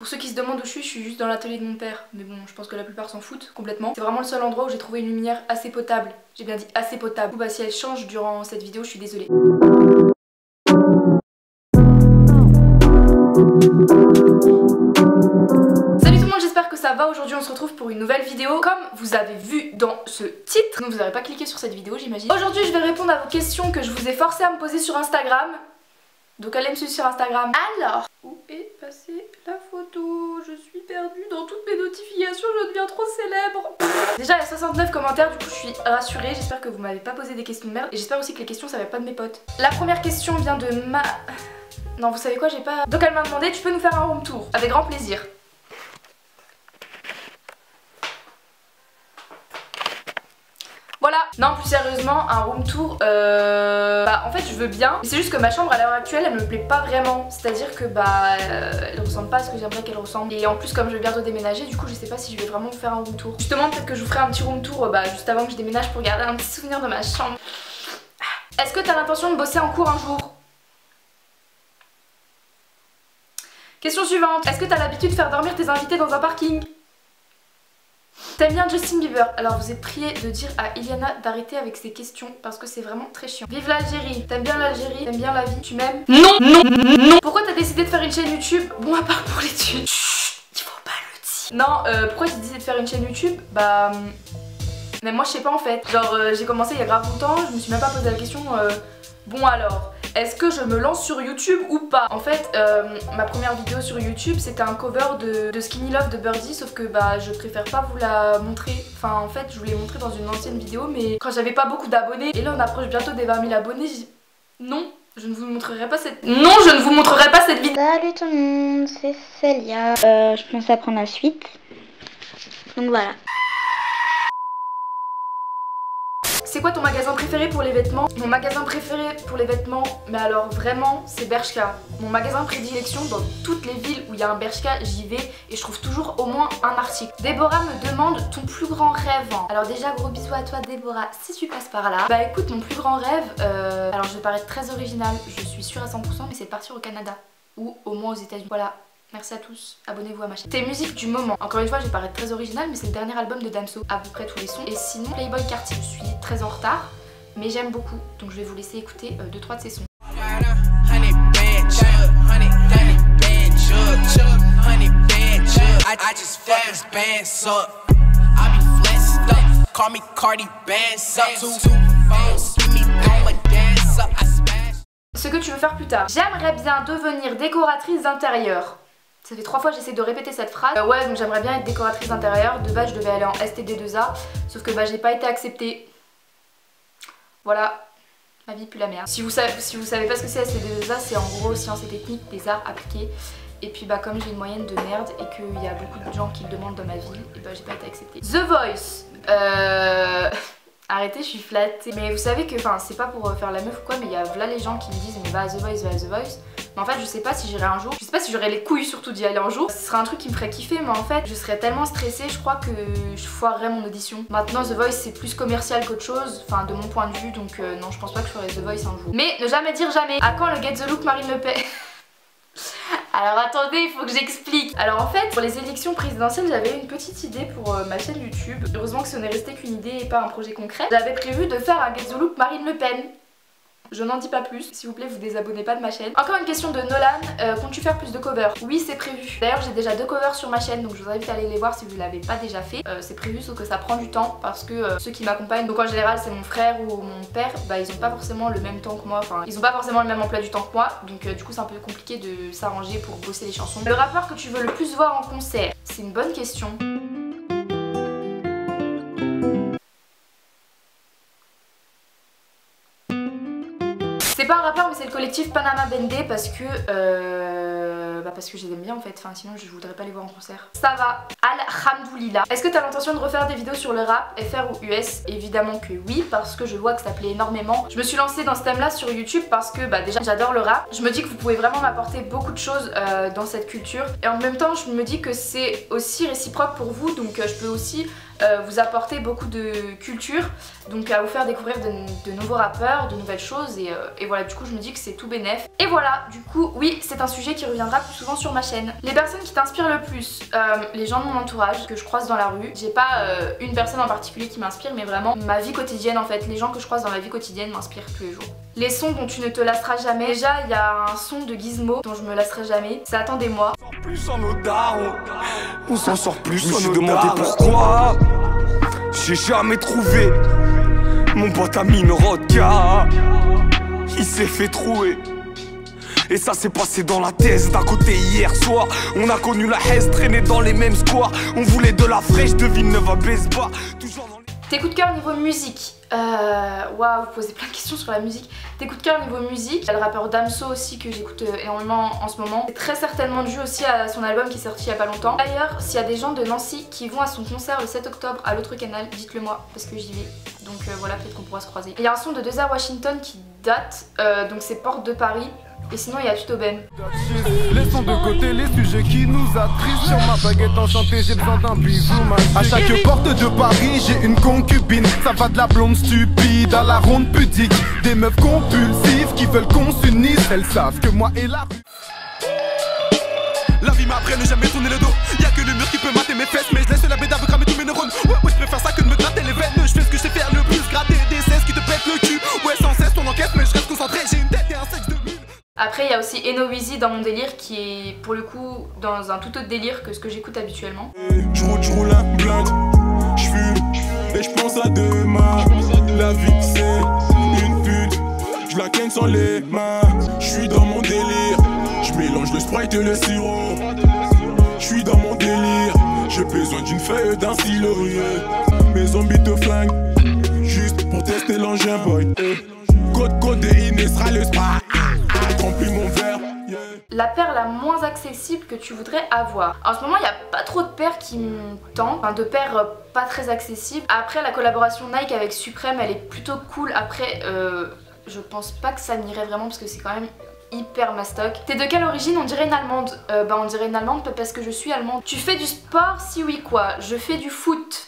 Pour ceux qui se demandent où je suis juste dans l'atelier de mon père. Mais bon, je pense que la plupart s'en foutent complètement. C'est vraiment le seul endroit où j'ai trouvé une lumière assez potable. J'ai bien dit assez potable. Bah si elle change durant cette vidéo, je suis désolée. Salut tout le monde, j'espère que ça va. Aujourd'hui on se retrouve pour une nouvelle vidéo. Comme vous avez vu dans ce titre, donc vous n'aurez pas cliqué sur cette vidéo j'imagine. Aujourd'hui je vais répondre à vos questions que je vous ai forcé à me poser sur Instagram. Donc allez me suivre sur Instagram. Alors, où est passée la photo? Je suis perdue dans toutes mes notifications, je deviens trop célèbre. Déjà il y a 69 commentaires, du coup je suis rassurée. J'espère que vous m'avez pas posé des questions de merde. Et j'espère aussi que les questions ça va pas de mes potes. La première question vient de ma... Non vous savez quoi, j'ai pas... Donc elle m'a demandé, tu peux nous faire un room tour? Avec grand plaisir. Voilà. Non, plus sérieusement, un room tour, bah en fait je veux bien, mais c'est juste que ma chambre à l'heure actuelle elle me plaît pas vraiment. C'est-à-dire que elle ressemble pas à ce que j'aimerais qu'elle ressemble. Et en plus comme je vais bientôt déménager, du coup je sais pas si je vais vraiment faire un room tour. Justement peut-être que je vous ferai un petit room tour juste avant que je déménage pour garder un petit souvenir de ma chambre. Est-ce que t'as l'intention de bosser en cours un jour? Question suivante. Est-ce que t'as l'habitude de faire dormir tes invités dans un parking? T'aimes bien Justin Bieber? Alors vous êtes prié de dire à Iliana d'arrêter avec ces questions parce que c'est vraiment très chiant. Vive l'Algérie. T'aimes bien l'Algérie? T'aimes bien la vie? Tu m'aimes? Non, non, non. Pourquoi t'as décidé de faire une chaîne YouTube? Bon, à part pour les thunes. Chut, il faut pas le dire. Non, pourquoi j'ai décidé de faire une chaîne YouTube? Mais moi je sais pas en fait. Genre j'ai commencé il y a grave longtemps, je me suis même pas posé la question bon alors, est-ce que je me lance sur YouTube ou pas? En fait, ma première vidéo sur YouTube c'était un cover de Skinny Love de Birdie, sauf que je préfère pas vous la montrer. Enfin en fait je vous l'ai montré dans une ancienne vidéo, mais quand j'avais pas beaucoup d'abonnés, et là on approche bientôt des 20 000 abonnés, non, je ne vous montrerai pas cette... Non, je ne vous montrerai pas cette vidéo. Salut tout le monde, c'est Célia. Je pense à prendre la suite. Donc voilà. C'est quoi ton magasin préféré pour les vêtements? Mon magasin préféré pour les vêtements, mais alors vraiment, c'est Bershka. Mon magasin prédilection, dans toutes les villes où il y a un Bershka, j'y vais et je trouve toujours au moins un article. Déborah me demande ton plus grand rêve. Alors déjà gros bisous à toi Déborah si tu passes par là. Bah écoute, mon plus grand rêve, alors je vais paraître très original, je suis sûre à 100%, mais c'est de partir au Canada ou au moins aux États-Unis. Voilà. Merci à tous, abonnez-vous à ma chaîne. Tes musiques du moment. Encore une fois, je vais paraître très original, mais c'est le dernier album de Damso, à peu près tous les sons. Et sinon, Playboy Carti, je suis très en retard, mais j'aime beaucoup. Donc je vais vous laisser écouter 2-3 de ses sons. Ce que tu veux faire plus tard. J'aimerais bien devenir décoratrice d'intérieur. Ça fait 3 fois que j'essaie de répéter cette phrase. Ouais, donc j'aimerais bien être décoratrice d'intérieur. De base, je devais aller en STD2A, sauf que j'ai pas été acceptée. Voilà, ma vie pue la merde. Si vous savez pas ce que c'est STD2A, c'est en gros sciences et techniques des arts appliqués. Et puis comme j'ai une moyenne de merde et qu'il y a beaucoup de gens qui le demandent dans ma vie, et j'ai pas été acceptée. The Voice. Arrêtez, je suis flattée. Mais vous savez que, c'est pas pour faire la meuf ou quoi, mais il y a là les gens qui me disent mais va à The Voice, va à The Voice. Mais en fait je sais pas si j'irai un jour, je sais pas si j'aurai les couilles surtout d'y aller un jour. Ce serait un truc qui me ferait kiffer, mais en fait je serais tellement stressée, je crois que je foirerais mon audition. Maintenant The Voice c'est plus commercial qu'autre chose, de mon point de vue, donc non je pense pas que je ferai The Voice un jour. Mais ne jamais dire jamais. À quand le Get the Look Marine Le Pen? Alors attendez, il faut que j'explique. Alors en fait, pour les élections présidentielles, j'avais une petite idée pour ma chaîne YouTube. Heureusement que ce n'est resté qu'une idée et pas un projet concret. J'avais prévu de faire un Get the Look Marine Le Pen. Je n'en dis pas plus, s'il vous plaît vous désabonnez pas de ma chaîne. Encore une question de Nolan, comptes-tu faire plus de covers? Oui c'est prévu. D'ailleurs j'ai déjà 2 covers sur ma chaîne, donc je vous invite à aller les voir si vous ne l'avez pas déjà fait. C'est prévu sauf que ça prend du temps parce que ceux qui m'accompagnent, donc en général c'est mon frère ou mon père, ils ont pas forcément le même temps que moi, ils ont pas forcément le même emploi du temps que moi, donc du coup c'est un peu compliqué de s'arranger pour bosser les chansons. Le rappeur que tu veux le plus voir en concert? C'est une bonne question. C'est pas un rappeur mais c'est le collectif Panama Bende parce que je les aime bien en fait, sinon je voudrais pas les voir en concert. Ça va, alhamdoulilah. Est-ce que t'as l'intention de refaire des vidéos sur le rap, FR ou US? Évidemment que oui, parce que je vois que ça plaît énormément. Je me suis lancée dans ce thème là sur YouTube parce que déjà j'adore le rap. Je me dis que vous pouvez vraiment m'apporter beaucoup de choses dans cette culture. Et en même temps je me dis que c'est aussi réciproque pour vous, donc je peux aussi vous apporter beaucoup de culture, donc à vous faire découvrir de nouveaux rappeurs, de nouvelles choses et voilà, du coup je me dis que c'est tout bénef. Et voilà, du coup oui, c'est un sujet qui reviendra plus souvent sur ma chaîne. Les personnes qui t'inspirent le plus, les gens de mon entourage que je croise dans la rue. J'ai pas une personne en particulier qui m'inspire, mais vraiment ma vie quotidienne en fait. Les gens que je croise dans la vie quotidienne m'inspirent tous les jours. Les sons dont tu ne te lasseras jamais. Déjà, il y a un son de Gizmo dont je me lasserai jamais. C'est Attendez-moi. On s'en sort plus. Je me suis demandé pourquoi j'ai jamais trouvé mon pote ami Rodka. Il s'est fait trouer. Et ça s'est passé dans la thèse. D'un côté hier soir, on a connu la haise, traîné dans les mêmes squares. On voulait de la fraîche, de Villeneuve à Besba. Toujours dans les... Tes coups de cœur niveau musique. Waouh, vous posez plein de questions sur la musique. Tes coups de cœur niveau musique. Il y a le rappeur Damso aussi que j'écoute énormément en ce moment. C'est très certainement dû aussi à son album qui est sorti il y a pas longtemps. D'ailleurs, s'il y a des gens de Nancy qui vont à son concert le 7 octobre à l'autre canal, dites-le moi parce que j'y vais. Donc voilà, peut-être qu'on pourra se croiser. Il y a un son de 2R Washington qui date, donc c'est Porte de Paris. Et sinon il y a Tuto Ben. Laissons de côté les sujets qui nous attristent. Sur ma baguette enchantée, j'ai besoin d'un bisou. À chaque porte de Paris, j'ai une concubine. Ça va de la blonde stupide à la ronde pudique. Des meufs compulsives qui veulent qu'on s'unisse. Elles savent que moi et la rue. La vie m'apprend ne jamais tourner le dos. Y'a que le mur qui peut mater mes fesses. Mais je laisse la bédave cramer tous mes neurones. Ouais, je préfère ça que de me gratter les veines. Je fais ce que je sais faire le plus, gratter des cesses qui te pètent le cul. Ouais, sans cesse on enquête, mais je reste concentré. J'ai une tête et un sexe de mule. Après il y a aussi Eno Weezy dans mon délire qui est pour le coup dans un tout autre délire que ce que j'écoute habituellement. Je roule un blunt, je fume et je pense à demain. La vie c'est une pute, je la ken sans les mains. Je suis dans mon délire, je mélange le Sprite et le sirop. Je suis dans mon délire, j'ai besoin d'une feuille d'un stylo. Mes zombies te flinguent, juste pour tester l'engin boy. Codéine et sera le spa. Remplis mon verre. La paire la moins accessible que tu voudrais avoir. En ce moment il n'y a pas trop de paires qui me tentent, enfin de paires pas très accessibles. Après la collaboration Nike avec Supreme elle est plutôt cool. Après je pense pas que ça m'irait vraiment parce que c'est quand même hyper mastoc. T'es de quelle origine? On dirait une allemande. On dirait une allemande parce que je suis allemande. Tu fais du sport? Si oui quoi? Je fais du foot.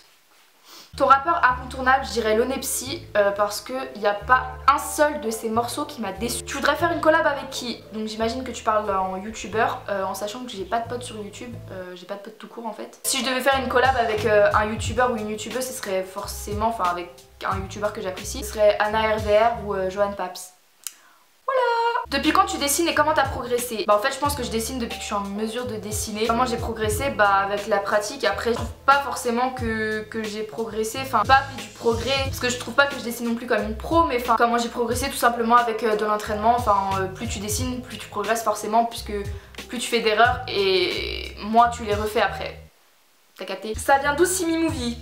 Ton rappeur incontournable, je dirais Lonepsy parce qu'il n'y a pas un seul de ces morceaux qui m'a déçu. Tu voudrais faire une collab avec qui? Donc j'imagine que tu parles en youtubeur, en sachant que j'ai pas de potes sur YouTube, j'ai pas de potes tout court en fait. Si je devais faire une collab avec un youtubeur ou une youtubeuse, ce serait forcément, enfin avec un youtubeur que j'apprécie, ce serait Anna RVR ou Johan Paps. Depuis quand tu dessines et comment t'as progressé? En fait je pense que je dessine depuis que je suis en mesure de dessiner. Comment j'ai progressé? Avec la pratique. Après je trouve pas forcément que j'ai progressé, enfin pas appeler du progrès parce que je trouve pas que je dessine non plus comme une pro, mais enfin comment j'ai progressé tout simplement avec de l'entraînement. Enfin plus tu dessines, plus tu progresses forcément puisque plus tu fais d'erreurs et moins tu les refais après. T'as capté? Ça vient d'où Simi Movie?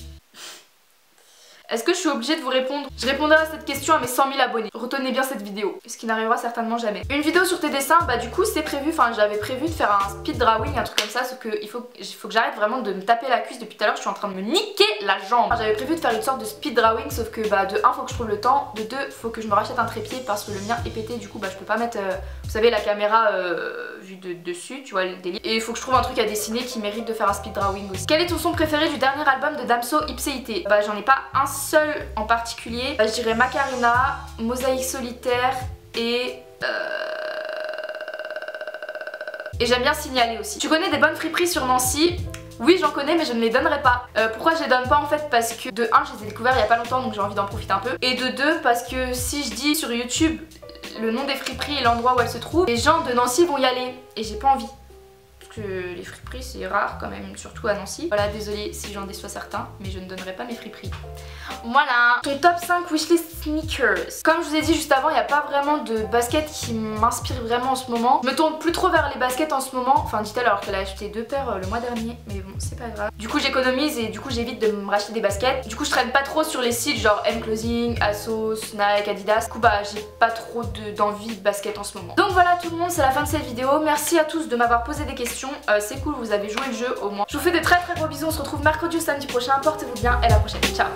Est-ce que je suis obligée de vous répondre? Je répondrai à cette question à mes 100 000 abonnés. Retenez bien cette vidéo, ce qui n'arrivera certainement jamais. Une vidéo sur tes dessins, du coup c'est prévu, enfin j'avais prévu de faire un speed drawing, un truc comme ça, sauf que il faut que j'arrête vraiment de me taper la cuisse depuis tout à l'heure, je suis en train de me niquer la jambe. J'avais prévu de faire une sorte de speed drawing, sauf que de 1 faut que je trouve le temps, de 2 faut que je me rachète un trépied parce que le mien est pété, du coup je peux pas mettre, vous savez la caméra vue de dessus, tu vois le délire. Et il faut que je trouve un truc à dessiner qui mérite de faire un speed drawing aussi. Quel est ton son préféré du dernier album de Damso Ipséité? J'en ai pas un seul en particulier, je dirais Macarena, Mosaïque solitaire et j'aime bien Signaler aussi. Tu connais des bonnes friperies sur Nancy? Oui j'en connais mais je ne les donnerai pas. Pourquoi je les donne pas en fait? Parce que de 1 je les ai découverts il y a pas longtemps donc j'ai envie d'en profiter un peu. Et de 2 parce que si je dis sur YouTube le nom des friperies et l'endroit où elles se trouvent, les gens de Nancy vont y aller et j'ai pas envie. Parce que les friperies c'est rare quand même, surtout à Nancy. Voilà, désolée si j'en déçois certains, mais je ne donnerai pas mes friperies. Voilà. Ton top 5 wishlist sneakers. Comme je vous ai dit juste avant, il n'y a pas vraiment de basket qui m'inspire vraiment en ce moment. Je me tourne plus trop vers les baskets en ce moment. Enfin dit-elle alors qu'elle a acheté 2 paires le mois dernier, mais bon c'est pas grave. Du coup j'économise et du coup j'évite de me racheter des baskets. Du coup je traîne pas trop sur les sites genre M-Clothing, ASOS, Nike, Adidas. Du coup j'ai pas trop d'envie de basket en ce moment. Donc voilà tout le monde, c'est la fin de cette vidéo. Merci à tous de m'avoir posé des questions. C'est cool, vous avez joué le jeu au moins. Je vous fais de très gros bisous, on se retrouve mercredi ou samedi prochain. Portez-vous bien et à la prochaine. Ciao.